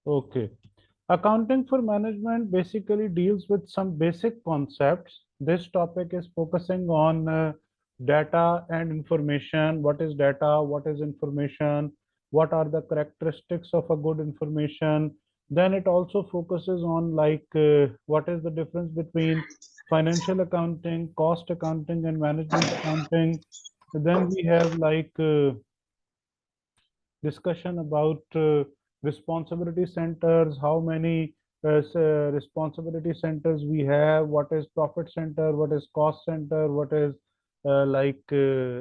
Okay. Accounting for management basically deals with some basic concepts. This topic is focusing on data and information. What is data? What is information? What are the characteristics of a good information? Then it also focuses on what is the difference between financial accounting, cost accounting, and management accounting. Then we have discussion about responsibility centers, how many responsibility centers we have, what is profit center, what is cost center, what is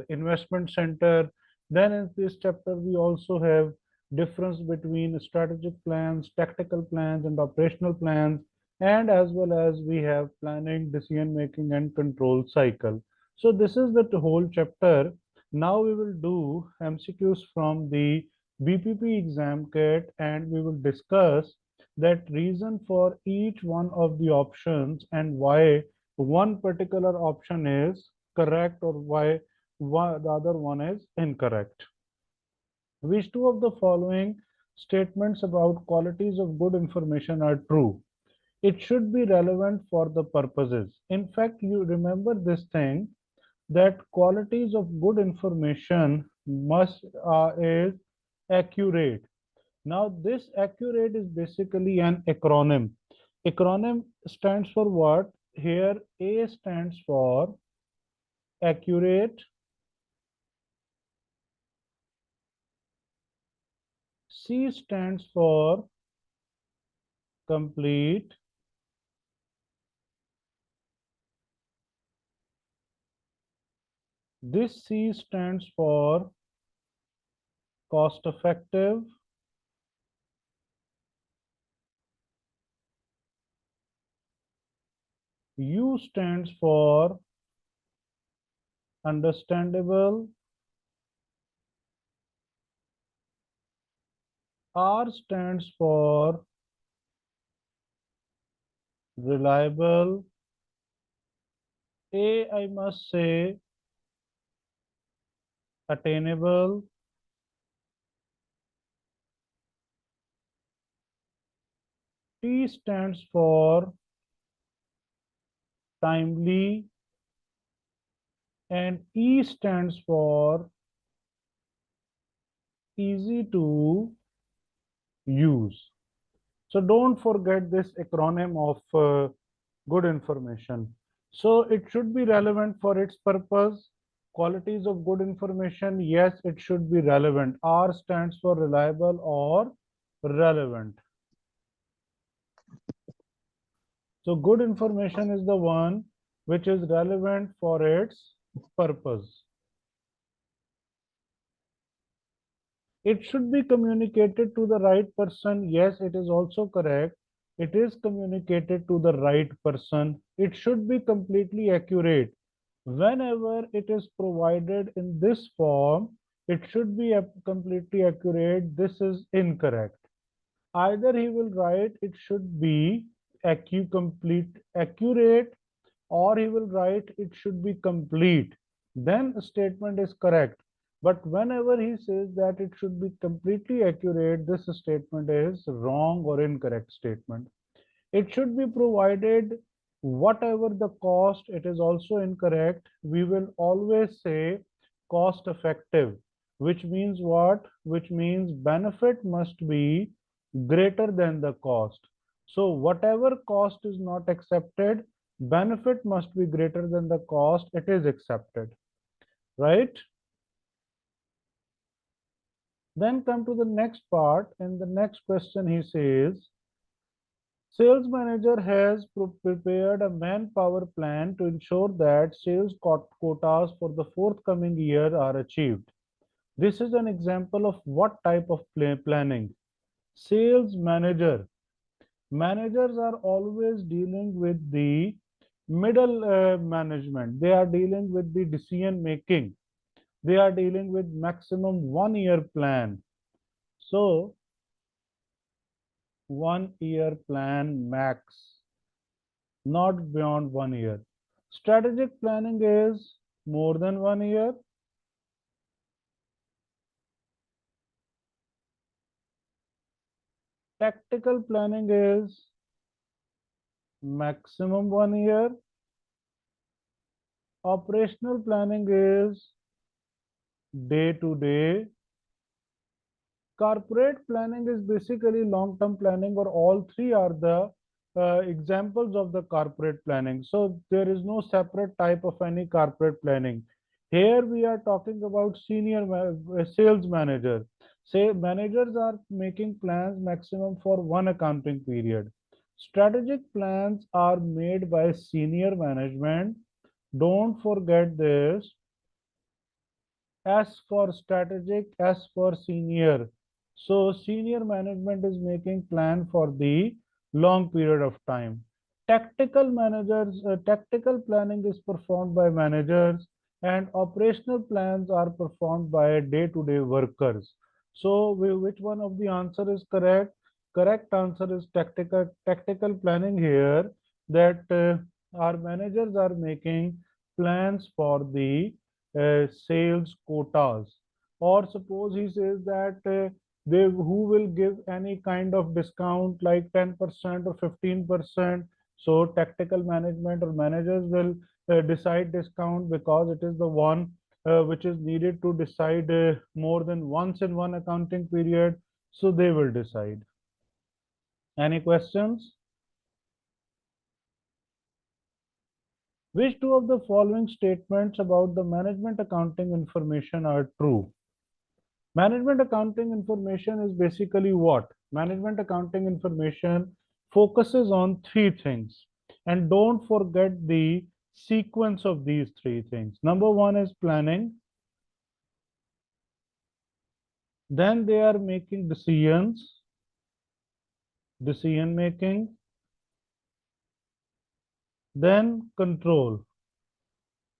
investment center. Then in this chapter, we also have difference between strategic plans, tactical plans, and operational plans, and as well as we have planning, decision making, and control cycle. So this is the whole chapter. Now we will do MCQs from the BPP exam kit, and we will discuss that reason for each one of the options and why one particular option is correct or why the other one is incorrect. Which two of the following statements about qualities of good information are true? It should be relevant for the purposes. In fact, you remember this thing that qualities of good information must is accurate. Now this accurate is basically an acronym. Acronym stands for what? Here A stands for accurate, C stands for complete, this C stands for cost effective, U stands for understandable, R stands for reliable, A I must say attainable, T stands for timely, and E stands for easy to use. So don't forget this acronym of good information. So it should be relevant for its purpose. Qualities of good information, yes, it should be relevant. R stands for reliable or relevant. So good information is the one which is relevant for its purpose. It should be communicated to the right person. Yes, it is also correct. It is communicated to the right person. It should be completely accurate. Whenever it is provided in this form, it should be completely accurate. This is incorrect. Either he will write it should be complete accurate, or he will write it should be complete. Then a statement is correct. But whenever he says that it should be completely accurate, this statement is wrong or incorrect statement. It should be provided whatever the cost, it is also incorrect. We will always say cost effective, which means what? Which means benefit must be greater than the cost. So whatever cost is not accepted, benefit must be greater than the cost, it is accepted, right? Then come to the next part. In the next question, he says, sales manager has prepared a manpower plan to ensure that sales quotas for the forthcoming year are achieved. This is an example of what type of planning? Sales manager. Managers are always dealing with the middle management. They are dealing with the decision making. They are dealing with maximum 1 year plan. So 1 year plan max, not beyond 1 year. Strategic planning is more than 1 year. Tactical planning is maximum 1 year. Operational planning is day to day. Corporate planning is basically long-term planning, or all three are the examples of the corporate planning. So there is no separate type of any corporate planning. Here we are talking about sales manager. Say managers are making plans maximum for one accounting period. Strategic plans are made by senior management. Don't forget this. S for strategic, S for senior. So senior management is making plan for the long period of time. Tactical planning is performed by managers, and operational plans are performed by day-to-day workers. So which one of the answer is correct? Correct answer is tactical planning here, that our managers are making plans for the sales quotas. Or suppose he says that they who will give any kind of discount like 10% or 15%. So tactical management or managers will decide discount, because it is the one which is needed to decide more than once in one accounting period. So they will decide. Any questions? Which two of the following statements about the management accounting information are true? Management accounting information is basically what? Management accounting information focuses on three things. And don't forget the sequence of these three things. Number one is planning. Then they are making decisions, decision making. Then control.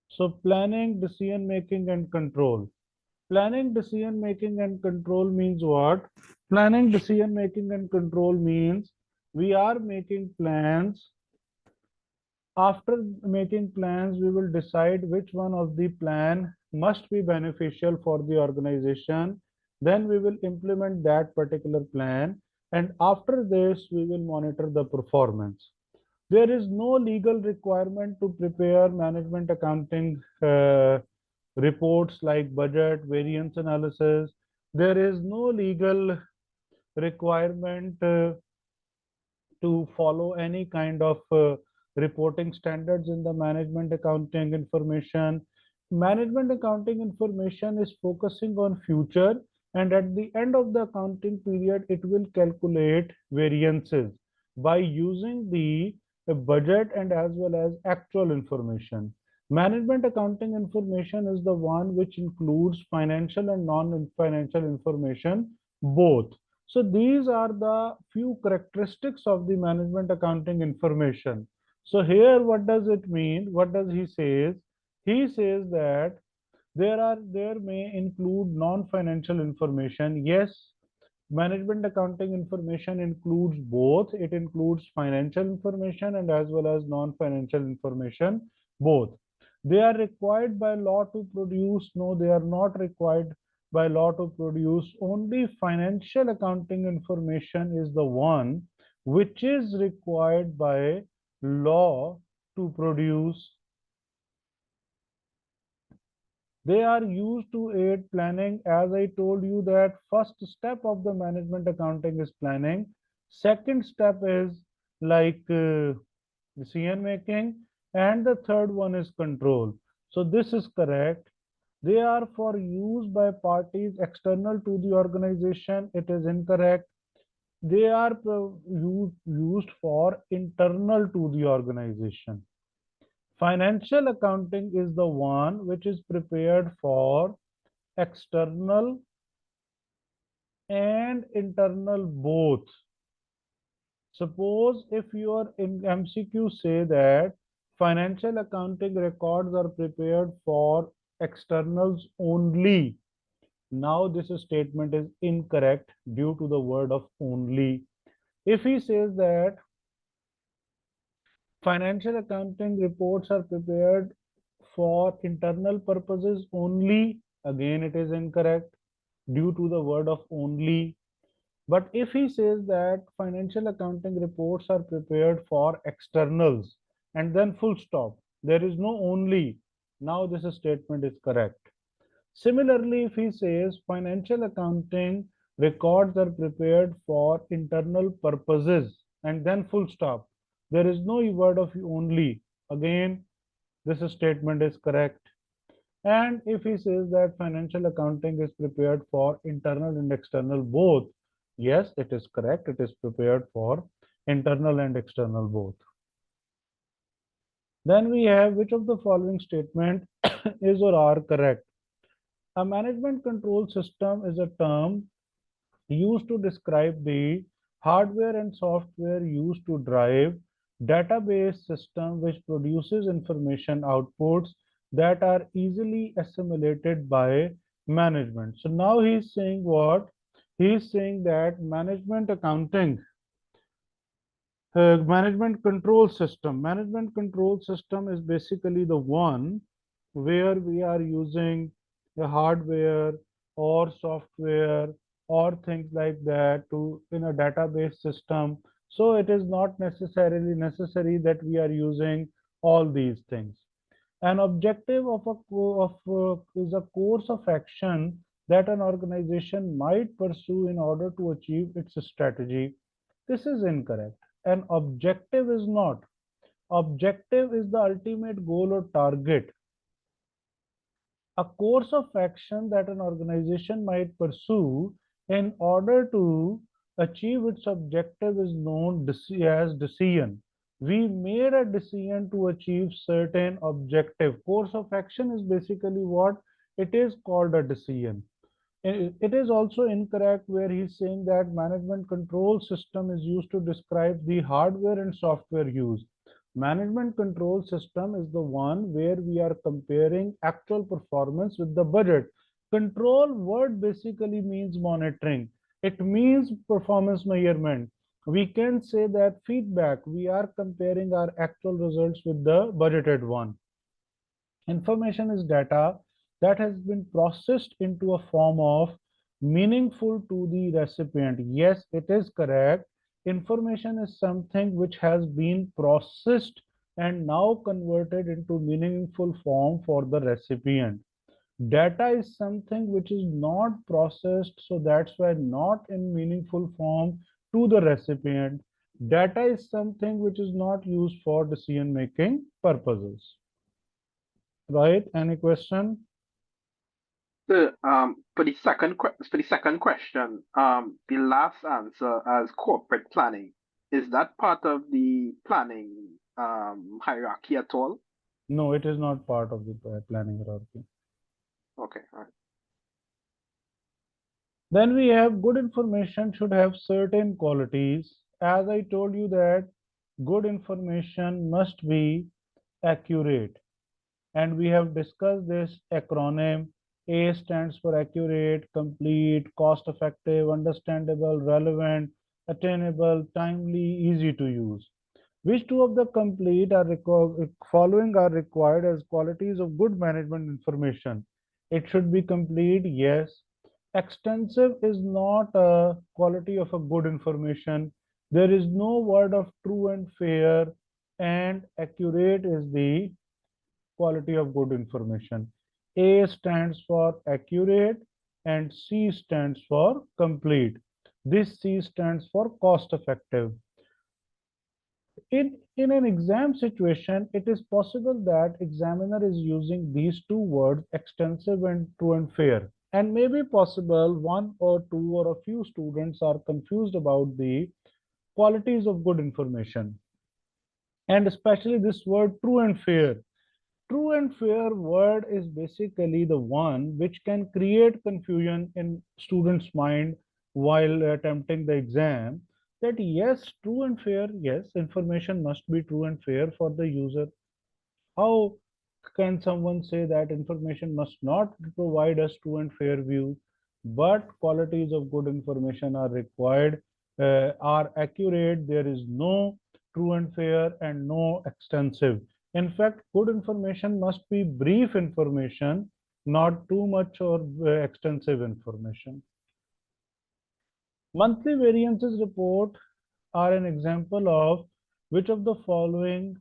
So planning, decision making, and control. Planning, decision making, and control means what? Planning, decision making, and control means we are making plans. After making plans, we will decide which one of the plan must be beneficial for the organization. Then we will implement that particular plan. And after this, we will monitor the performance. There is no legal requirement to prepare management accounting reports like budget, variance analysis. There is no legal requirement to follow any kind of reporting standards in the management accounting information. Management accounting information is focusing on future, and at the end of the accounting period, it will calculate variances by using the budget and as well as actual information. Management accounting information is the one which includes financial and non-financial information both. So these are the few characteristics of the management accounting information. So here, what does it mean? What does he says? He says that there may include non-financial information. Yes, management accounting information includes both. It includes financial information and as well as non-financial information, both. They are required by law to produce. No, they are not required by law to produce. Only financial accounting information is the one which is required by law to produce. They are used to aid planning. As I told you that first step of the management accounting is planning. Second step is like decision making, and the third one is control. So this is correct. They are for use by parties external to the organization. It is incorrect. They are used for internal to the organization. Financial accounting is the one which is prepared for external and internal both. Suppose if your in MCQ say that financial accounting records are prepared for externals only. Now this statement is incorrect due to the word of only. If he says that financial accounting reports are prepared for internal purposes only, again it is incorrect due to the word of only. But if he says that financial accounting reports are prepared for externals and then full stop, there is no only, now this statement is correct. Similarly, if he says financial accounting records are prepared for internal purposes and then full stop, there is no word of only. Again, this statement is correct. And if he says that financial accounting is prepared for internal and external both, yes, it is correct. It is prepared for internal and external both. Then we have which of the following statement is or are correct. A management control system is a term used to describe the hardware and software used to drive database system which produces information outputs that are easily assimilated by management. So now he's saying what? He's saying that management control system is basically the one where we are using the hardware or software or things like that to in a database system. So it is not necessarily necessary that we are using all these things. An objective of is a course of action that an organization might pursue in order to achieve its strategy. This is incorrect. An objective is not. Objective is the ultimate goal or target. A course of action that an organization might pursue in order to achieve its objective is known as decision. We made a decision to achieve certain objective. Course of action is basically what? It is called a decision. It is also incorrect where he's saying that management control system is used to describe the hardware and software used. Management control system is the one where we are comparing actual performance with the budget. Control word basically means monitoring. It means performance measurement. We can say that feedback, we are comparing our actual results with the budgeted one. Information is data that has been processed into a form of meaningful to the recipient. Yes, it is correct. Information is something which has been processed and now converted into meaningful form for the recipient. Data is something which is not processed, so that's why not in meaningful form to the recipient. Data is something which is not used for decision making purposes. Right? Any question? So, for the second question, the last answer as corporate planning, is that part of the planning hierarchy at all? No, it is not part of the planning hierarchy. Okay, all right. Then we have good information should have certain qualities. As I told you that good information must be accurate. And we have discussed this acronym. A stands for accurate, complete, cost effective, understandable, relevant, attainable, timely, easy to use. Which two of the complete are following are required as qualities of good management information? It should be complete, yes. Extensive is not a quality of a good information. There is no word of true and fair, and accurate is the quality of good information. A stands for accurate and C stands for complete. This C stands for cost effective. In an exam situation, it is possible that examiner is using these two words, extensive and true and fair. And maybe possible one or two or a few students are confused about the qualities of good information. And especially this word true and fair. True and fair word is basically the one which can create confusion in students' mind while attempting the exam. That yes, true and fair, yes, information must be true and fair for the user. How can someone say that information must not provide us true and fair view, but qualities of good information are required, are accurate, there is no true and fair and no extensive. In fact, good information must be brief information, not too much or extensive information. Monthly variances report are an example of which of the following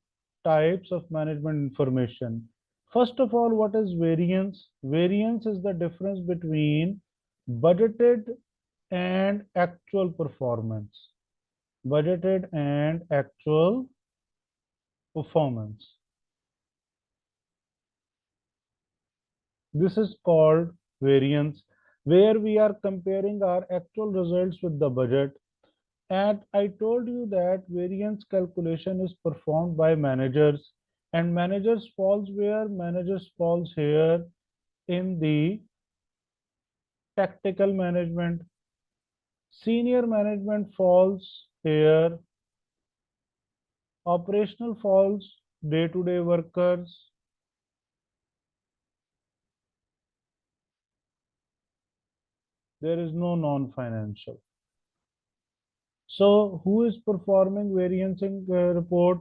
types of management information. First of all, what is variance? Variance is the difference between budgeted and actual performance. Budgeted and actual performance. This is called variance, where we are comparing our actual results with the budget. And I told you that variance calculation is performed by managers, and managers falls where? Managers falls here in the tactical management. Senior management falls here. Operational falls day-to-day workers. There is no non-financial. So who is performing variancing report?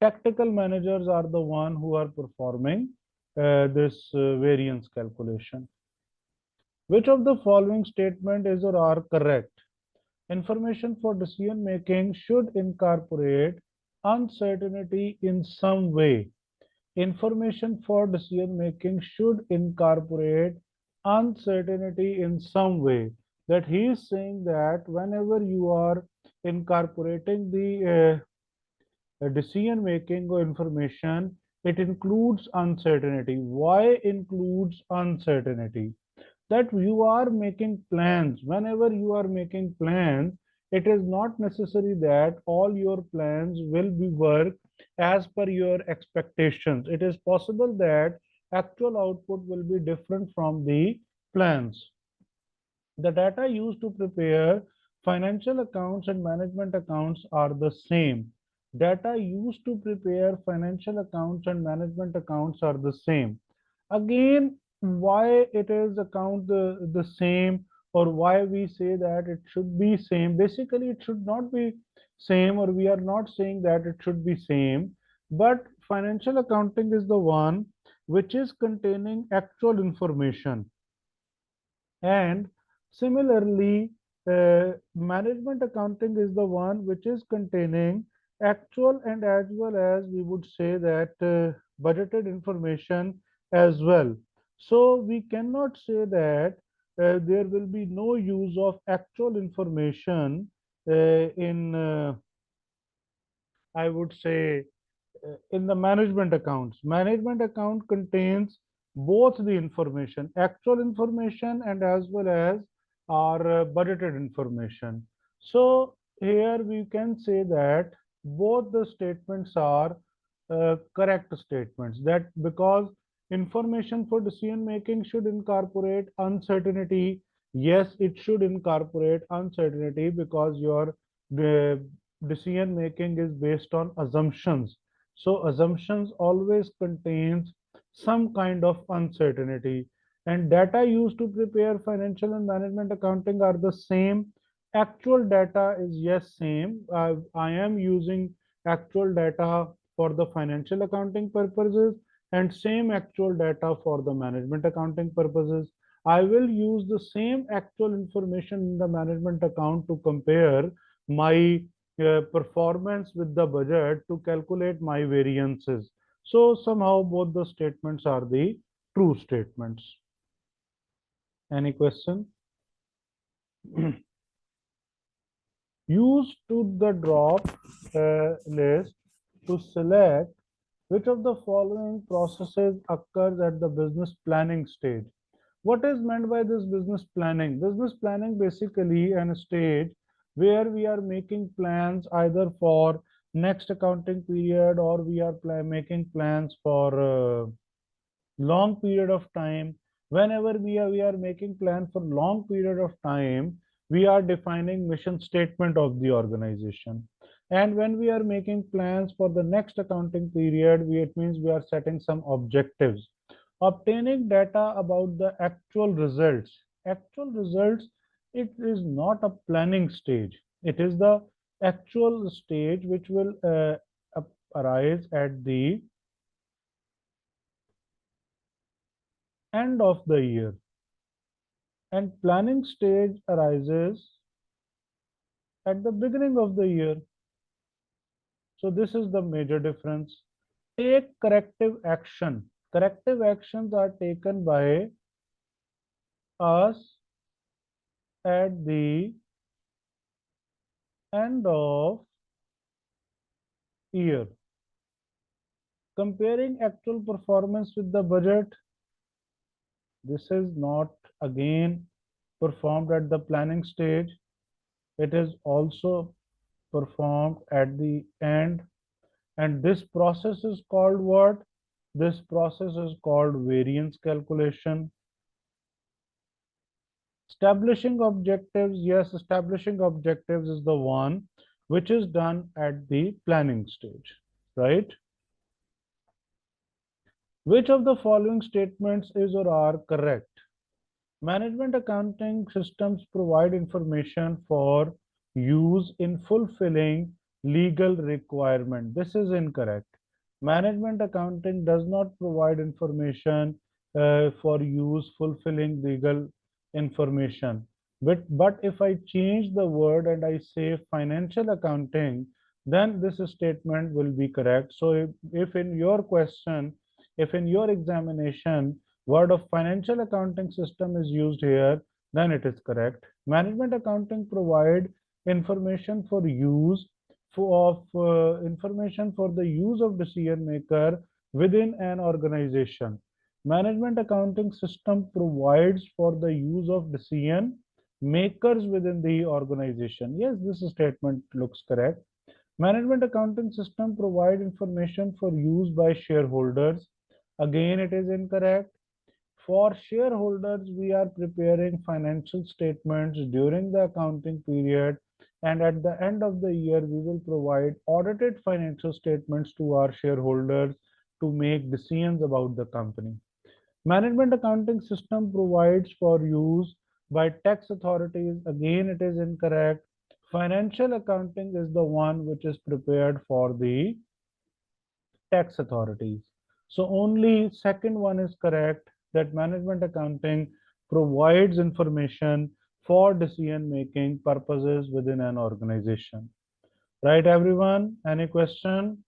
Tactical managers are the one who are performing this variance calculation. Which of the following statement is or are correct? Information for decision making should incorporate uncertainty in some way. Information for decision making should incorporate uncertainty in some way. That he is saying that whenever you are incorporating the decision making or information, it includes uncertainty. Why includes uncertainty? That you are making plans. Whenever you are making plans, it is not necessary that all your plans will be work as per your expectations. It is possible that actual output will be different from the plans. The data used to prepare financial accounts and management accounts are the same. Data used to prepare financial accounts and management accounts are the same. Again, why it is account the same, or why we say that it should be same? Basically, it should not be same, or we are not saying that it should be same, but financial accounting is the one which is containing actual information. And similarly, management accounting is the one which is containing actual and as well as we would say that budgeted information as well. So we cannot say that there will be no use of actual information in, I would say, in the management accounts. Management account contains both the information, actual information and as well as our budgeted information. So here we can say that both the statements are correct statements, that because information for decision making should incorporate uncertainty. Yes, it should incorporate uncertainty because your uh, decision making is based on assumptions. So assumptions always contains some kind of uncertainty, and data used to prepare financial and management accounting are the same. Actual data is yes same. I am using actual data for the financial accounting purposes and same actual data for the management accounting purposes. I will use the same actual information in the management account to compare my performance with the budget to calculate my variances. So somehow both the statements are the true statements. Any question? Use to the drop list to select which of the following processes occurs at the business planning stage. What is meant by this business planning? Business planning basically an stage where we are making plans either for next accounting period, or we are making plans for long period of time. Whenever we are making plan for long period of time, we are defining mission statement of the organization. And when we are making plans for the next accounting period, it means we are setting some objectives. Obtaining data about the actual results. Actual results, it is not a planning stage. It is the actual stage which will arise at the end of the year. And planning stage arises at the beginning of the year. So this is the major difference. Take corrective action. Corrective actions are taken by us at the end of year. Comparing actual performance with the budget, this is not again performed at the planning stage. It is also performed at the end. And this process is called what? This process is called variance calculation. Establishing objectives, yes, establishing objectives is the one which is done at the planning stage, right? Which of the following statements is or are correct? Management accounting systems provide information for use in fulfilling legal requirement. This is incorrect. Management accounting does not provide information for use fulfilling legal information. But if I change the word and I say financial accounting, then this statement will be correct. So if in your question, if in your examination, word of financial accounting system is used here, then it is correct. Management accounting provide information for use information for the use of decision maker within an organization. Management accounting system provides for the use of decision makers within the organization. Yes, this statement looks correct. Management accounting system provide information for use by shareholders. Again, it is incorrect. For shareholders, we are preparing financial statements during the accounting period, and at the end of the year, we will provide audited financial statements to our shareholders to make decisions about the company. Management accounting system provides for use by tax authorities. Again, it is incorrect. Financial accounting is the one which is prepared for the tax authorities. So only second one is correct, that management accounting provides information for decision making purposes within an organization. Right, everyone? Any question?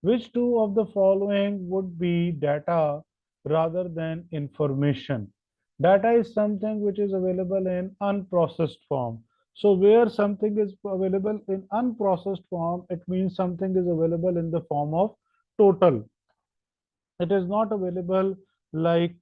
Which two of the following would be data rather than information? Data is something which is available in unprocessed form. So where something is available in unprocessed form, it means something is available in the form of total. It is not available like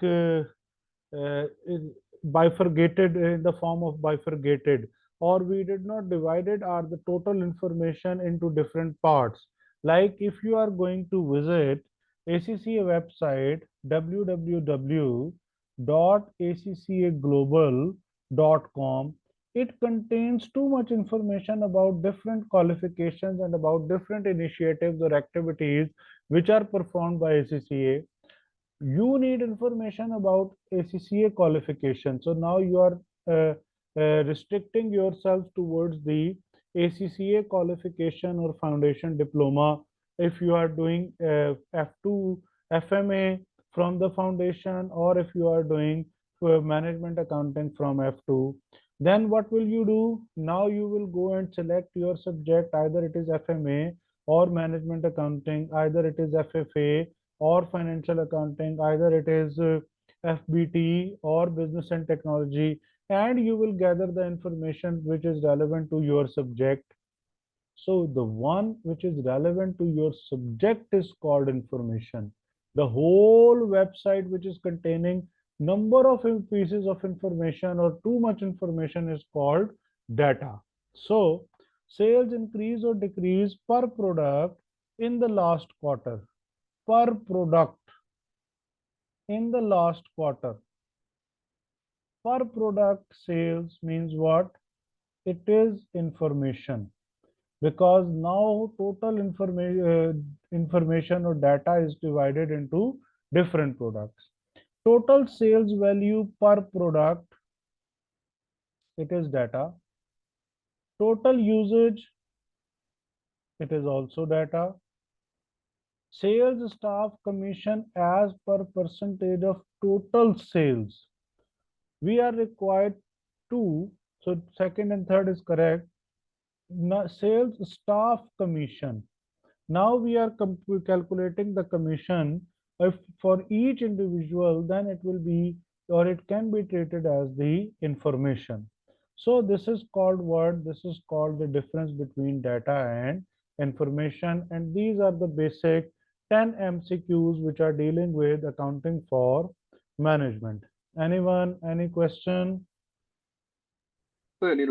bifurcated in the form of bifurcated, or we did not divided our the total information into different parts. Like if you are going to visit ACCA website www.accaglobal.com, it contains too much information about different qualifications and about different initiatives or activities which are performed by ACCA. You need information about ACCA qualification. So now you are restricting yourself towards the ACCA qualification or foundation diploma. If you are doing F2 FMA from the foundation, or if you are doing management accounting from F2, then what will you do? Now you will go and select your subject, either it is FMA or management accounting, either it is FFA or financial accounting, either it is FBT or business and technology, and you will gather the information which is relevant to your subject. So the one which is relevant to your subject is called information. The whole website which is containing number of pieces of information or too much information is called data. So sales increase or decrease per product in the last quarter. Per product in the last quarter. Per product sales means what? It is information, because now total information or data is divided into different products. Total sales value per product, it is data. Total usage, it is also data. Sales staff commission as per percentage of total sales. We are required to So second and third is correct. Now, sales staff commission. Now we are calculating the commission. If for each individual, then it will be, or it can be treated as the information. So this is called what? This is called the difference between data and information. And these are the basic 10 MCQs which are dealing with accounting for management. Anyone, any question? Certainly